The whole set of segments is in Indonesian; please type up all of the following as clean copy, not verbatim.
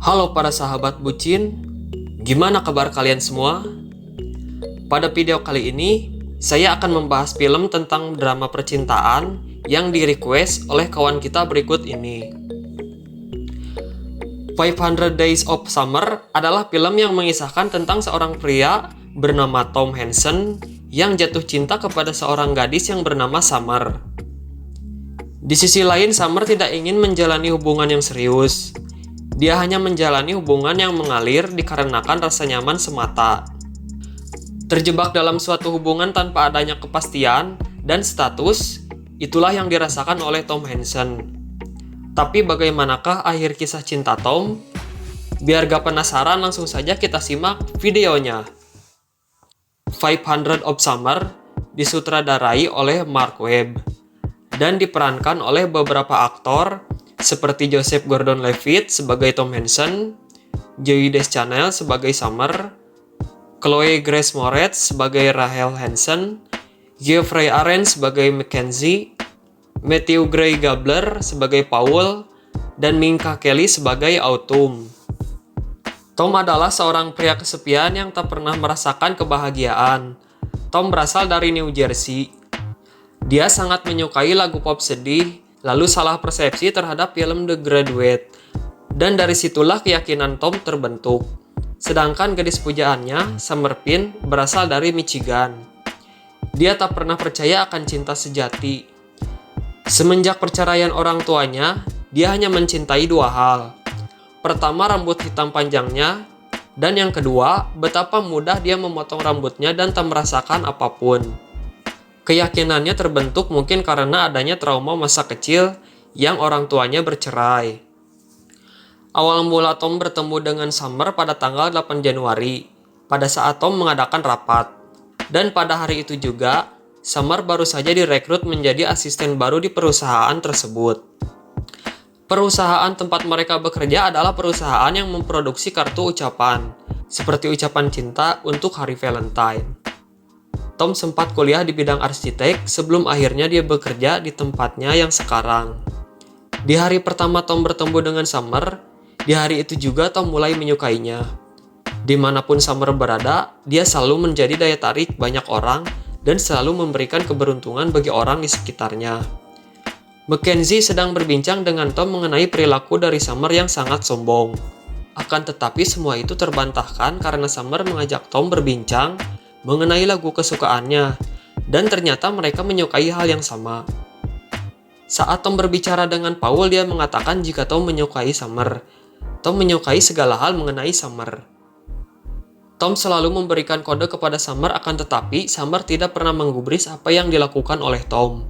Halo para sahabat bucin, gimana kabar kalian semua? Pada video kali ini, saya akan membahas film tentang drama percintaan yang di-request oleh kawan kita berikut ini. 500 Days of Summer adalah film yang mengisahkan tentang seorang pria bernama Tom Hansen yang jatuh cinta kepada seorang gadis yang bernama Summer. Di sisi lain, Summer tidak ingin menjalani hubungan yang serius. Dia hanya menjalani hubungan yang mengalir dikarenakan rasa nyaman semata. Terjebak dalam suatu hubungan tanpa adanya kepastian dan status, itulah yang dirasakan oleh Tom Hansen. Tapi bagaimanakah akhir kisah cinta Tom? Biar gak penasaran, langsung saja kita simak videonya. 500 of Summer disutradarai oleh Mark Webb dan diperankan oleh beberapa aktor seperti Joseph Gordon-Levitt sebagai Tom Hansen, Zooey Deschanel sebagai Summer, Chloe Grace Moretz sebagai Rachel Hansen, Geoffrey Arends sebagai Mackenzie, Matthew Gray Gabler sebagai Paul, dan Minka Kelly sebagai Autumn. Tom adalah seorang pria kesepian yang tak pernah merasakan kebahagiaan. Tom berasal dari New Jersey. Dia sangat menyukai lagu pop sedih, lalu salah persepsi terhadap film The Graduate. Dan dari situlah keyakinan Tom terbentuk. Sedangkan gadis pujaannya, Summer Pin, berasal dari Michigan. Dia tak pernah percaya akan cinta sejati. Semenjak perceraian orang tuanya, dia hanya mencintai dua hal. Pertama, rambut hitam panjangnya, dan yang kedua, betapa mudah dia memotong rambutnya dan tak merasakan apapun. Keyakinannya terbentuk mungkin karena adanya trauma masa kecil yang orang tuanya bercerai. Awal mula Tom bertemu dengan Summer pada tanggal 8 Januari, pada saat Tom mengadakan rapat. Dan pada hari itu juga, Summer baru saja direkrut menjadi asisten baru di perusahaan tersebut. Perusahaan tempat mereka bekerja adalah perusahaan yang memproduksi kartu ucapan, seperti ucapan cinta untuk hari Valentine. Tom sempat kuliah di bidang arsitek sebelum akhirnya dia bekerja di tempatnya yang sekarang. Di hari pertama Tom bertemu dengan Summer, di hari itu juga Tom mulai menyukainya. Dimanapun Summer berada, dia selalu menjadi daya tarik banyak orang dan selalu memberikan keberuntungan bagi orang di sekitarnya. Mackenzie sedang berbincang dengan Tom mengenai perilaku dari Summer yang sangat sombong. Akan tetapi semua itu terbantahkan karena Summer mengajak Tom berbincang mengenai lagu kesukaannya, dan ternyata mereka menyukai hal yang sama. Saat Tom berbicara dengan Paul, dia mengatakan jika Tom menyukai Summer. Tom menyukai segala hal mengenai Summer. Tom selalu memberikan kode kepada Summer, akan tetapi Summer tidak pernah menggubris apa yang dilakukan oleh Tom.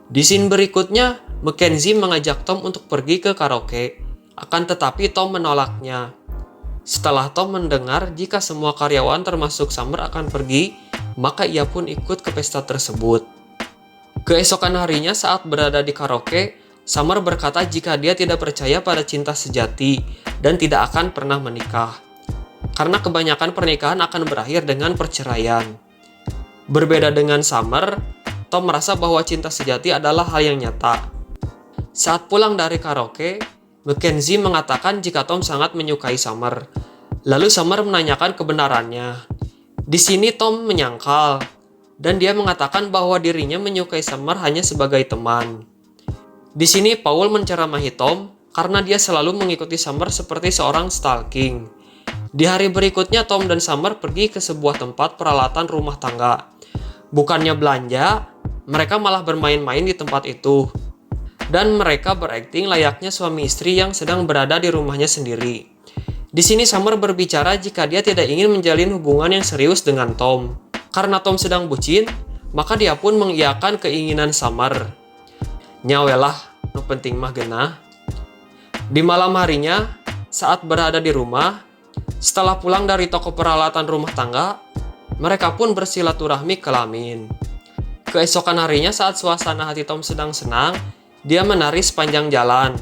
Di scene berikutnya, Mackenzie mengajak Tom untuk pergi ke karaoke, akan tetapi Tom menolaknya. Setelah Tom mendengar jika semua karyawan termasuk Summer akan pergi, maka ia pun ikut ke pesta tersebut. Keesokan harinya saat berada di karaoke, Summer berkata jika dia tidak percaya pada cinta sejati dan tidak akan pernah menikah. Karena kebanyakan pernikahan akan berakhir dengan perceraian. Berbeda dengan Summer, Tom merasa bahwa cinta sejati adalah hal yang nyata. Saat pulang dari karaoke, Mackenzie mengatakan jika Tom sangat menyukai Summer. Lalu Summer menanyakan kebenarannya. Di sini Tom menyangkal, dan dia mengatakan bahwa dirinya menyukai Summer hanya sebagai teman. Di sini Paul menceramahi Tom karena dia selalu mengikuti Summer seperti seorang stalking. Di hari berikutnya, Tom dan Summer pergi ke sebuah tempat peralatan rumah tangga. Bukannya belanja, mereka malah bermain-main di tempat itu. Dan mereka berakting layaknya suami istri yang sedang berada di rumahnya sendiri. Di sini Summer berbicara jika dia tidak ingin menjalin hubungan yang serius dengan Tom. Karena Tom sedang bucin, maka dia pun mengiyakan keinginan Summer. Nyawelah, nu penting mah geunah. Di malam harinya, saat berada di rumah, setelah pulang dari toko peralatan rumah tangga, mereka pun bersilaturahmi kelamin. Keesokan harinya saat suasana hati Tom sedang senang, dia menari sepanjang jalan.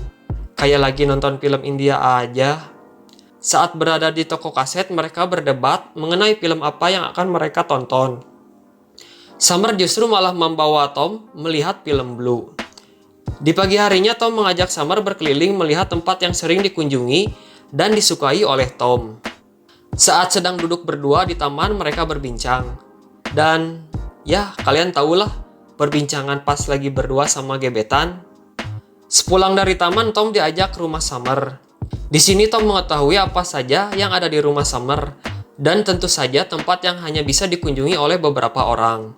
Kayak lagi nonton film India aja. Saat berada di toko kaset, mereka berdebat mengenai film apa yang akan mereka tonton. Summer justru malah membawa Tom melihat film Blue. Di pagi harinya, Tom mengajak Summer berkeliling melihat tempat yang sering dikunjungi dan disukai oleh Tom. Saat sedang duduk berdua di taman, mereka berbincang. Dan ya, kalian tahulah perbincangan pas lagi berdua sama gebetan. Sepulang dari taman, Tom diajak ke rumah Summer. Di sini Tom mengetahui apa saja yang ada di rumah Summer, dan tentu saja tempat yang hanya bisa dikunjungi oleh beberapa orang.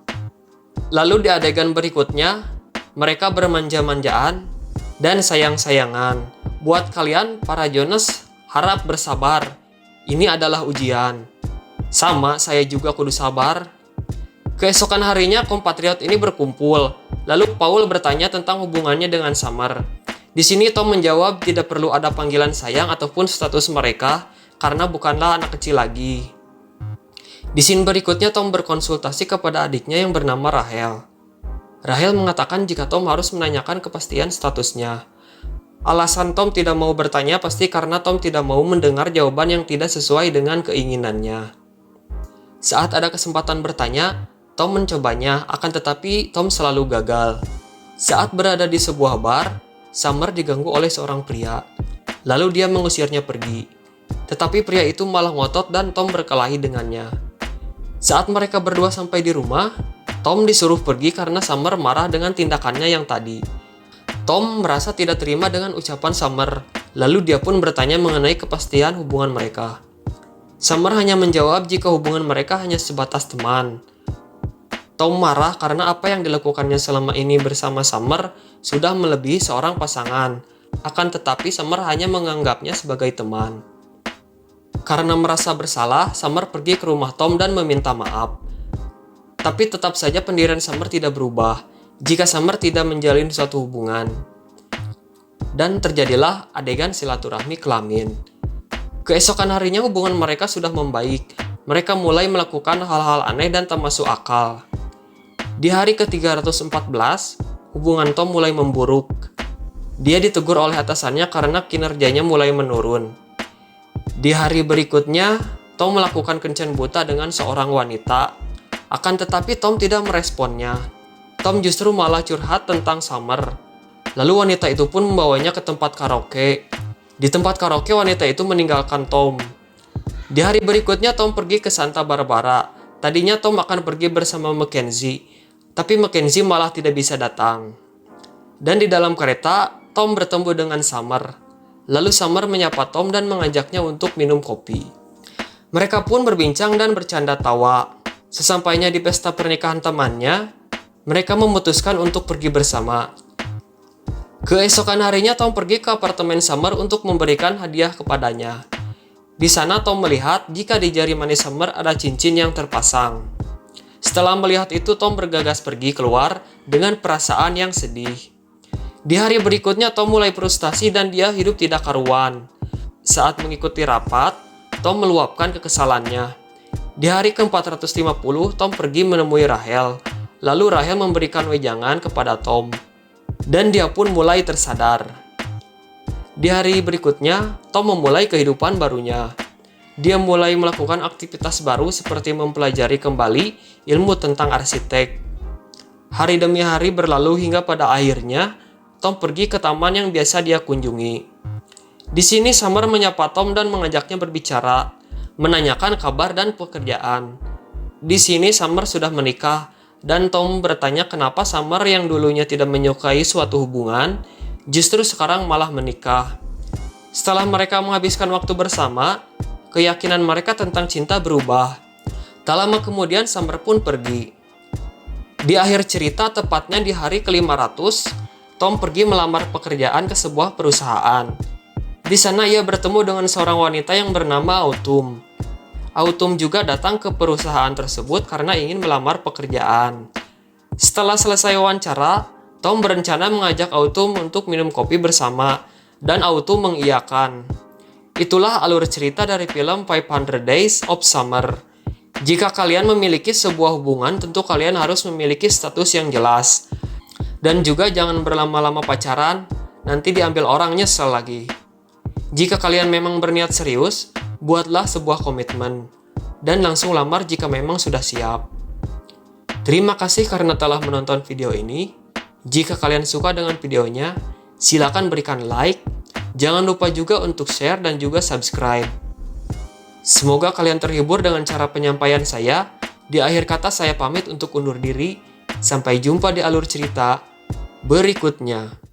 Lalu di adegan berikutnya, mereka bermanja-manjaan dan sayang-sayangan. Buat kalian, para Jonas, harap bersabar. Ini adalah ujian. Sama, saya juga kudu sabar. Keesokan harinya, kompatriot ini berkumpul. Lalu Paul bertanya tentang hubungannya dengan Summer. Di sini Tom menjawab tidak perlu ada panggilan sayang ataupun status mereka karena bukanlah anak kecil lagi. Di scene berikutnya Tom berkonsultasi kepada adiknya yang bernama Rachel. Rachel mengatakan jika Tom harus menanyakan kepastian statusnya. Alasan Tom tidak mau bertanya pasti karena Tom tidak mau mendengar jawaban yang tidak sesuai dengan keinginannya. Saat ada kesempatan bertanya, Tom mencobanya, akan tetapi Tom selalu gagal. Saat berada di sebuah bar, Summer diganggu oleh seorang pria. Lalu dia mengusirnya pergi. Tetapi pria itu malah ngotot dan Tom berkelahi dengannya. Saat mereka berdua sampai di rumah, Tom disuruh pergi karena Summer marah dengan tindakannya yang tadi. Tom merasa tidak terima dengan ucapan Summer, lalu dia pun bertanya mengenai kepastian hubungan mereka. Summer hanya menjawab jika hubungan mereka hanya sebatas teman. Tom marah karena apa yang dilakukannya selama ini bersama Summer sudah melebihi seorang pasangan, akan tetapi Summer hanya menganggapnya sebagai teman. Karena merasa bersalah, Summer pergi ke rumah Tom dan meminta maaf. Tapi tetap saja pendirian Summer tidak berubah jika Summer tidak menjalin suatu hubungan. Dan terjadilah adegan silaturahmi kelamin. Keesokan harinya hubungan mereka sudah membaik. Mereka mulai melakukan hal-hal aneh dan tak masuk akal. Di hari ke-314, hubungan Tom mulai memburuk. Dia ditegur oleh atasannya karena kinerjanya mulai menurun. Di hari berikutnya, Tom melakukan kencan buta dengan seorang wanita. Akan tetapi Tom tidak meresponnya. Tom justru malah curhat tentang Summer. Lalu wanita itu pun membawanya ke tempat karaoke. Di tempat karaoke wanita itu meninggalkan Tom. Di hari berikutnya Tom pergi ke Santa Barbara. Tadinya Tom akan pergi bersama Mackenzie, tapi Mackenzie malah tidak bisa datang. Dan di dalam kereta, Tom bertemu dengan Summer. Lalu Summer menyapa Tom dan mengajaknya untuk minum kopi. Mereka pun berbincang dan bercanda tawa. Sesampainya di pesta pernikahan temannya, mereka memutuskan untuk pergi bersama. Keesokan harinya Tom pergi ke apartemen Summer untuk memberikan hadiah kepadanya. Di sana Tom melihat jika di jari manis Summer ada cincin yang terpasang. Setelah melihat itu Tom bergegas pergi keluar dengan perasaan yang sedih. Di hari berikutnya Tom mulai frustasi dan dia hidup tidak karuan. Saat mengikuti rapat, Tom meluapkan kekesalannya. Di hari ke-450 Tom pergi menemui Rachel. Lalu Rachel memberikan wejangan kepada Tom. Dan dia pun mulai tersadar. Di hari berikutnya, Tom memulai kehidupan barunya. Dia mulai melakukan aktivitas baru seperti mempelajari kembali ilmu tentang arsitek. Hari demi hari berlalu hingga pada akhirnya, Tom pergi ke taman yang biasa dia kunjungi. Di sini Summer menyapa Tom dan mengajaknya berbicara, menanyakan kabar dan pekerjaan. Di sini Summer sudah menikah. Dan Tom bertanya kenapa Summer yang dulunya tidak menyukai suatu hubungan, justru sekarang malah menikah. Setelah mereka menghabiskan waktu bersama, keyakinan mereka tentang cinta berubah. Tak lama kemudian Summer pun pergi. Di akhir cerita, tepatnya di hari ke-500, Tom pergi melamar pekerjaan ke sebuah perusahaan. Di sana ia bertemu dengan seorang wanita yang bernama Autumn. Autumn juga datang ke perusahaan tersebut karena ingin melamar pekerjaan. Setelah selesai wawancara, Tom berencana mengajak Autumn untuk minum kopi bersama, dan Autumn mengiyakan. Itulah alur cerita dari film 500 Days of Summer. Jika kalian memiliki sebuah hubungan, tentu kalian harus memiliki status yang jelas. Dan juga jangan berlama-lama pacaran, nanti diambil orang nyesel lagi. Jika kalian memang berniat serius, buatlah sebuah komitmen, dan langsung lamar jika memang sudah siap. Terima kasih karena telah menonton video ini. Jika kalian suka dengan videonya, silakan berikan like, Jangan lupa juga untuk share dan juga subscribe. Semoga kalian terhibur dengan cara penyampaian saya. Di akhir kata saya pamit untuk undur diri. Sampai jumpa di alur cerita berikutnya.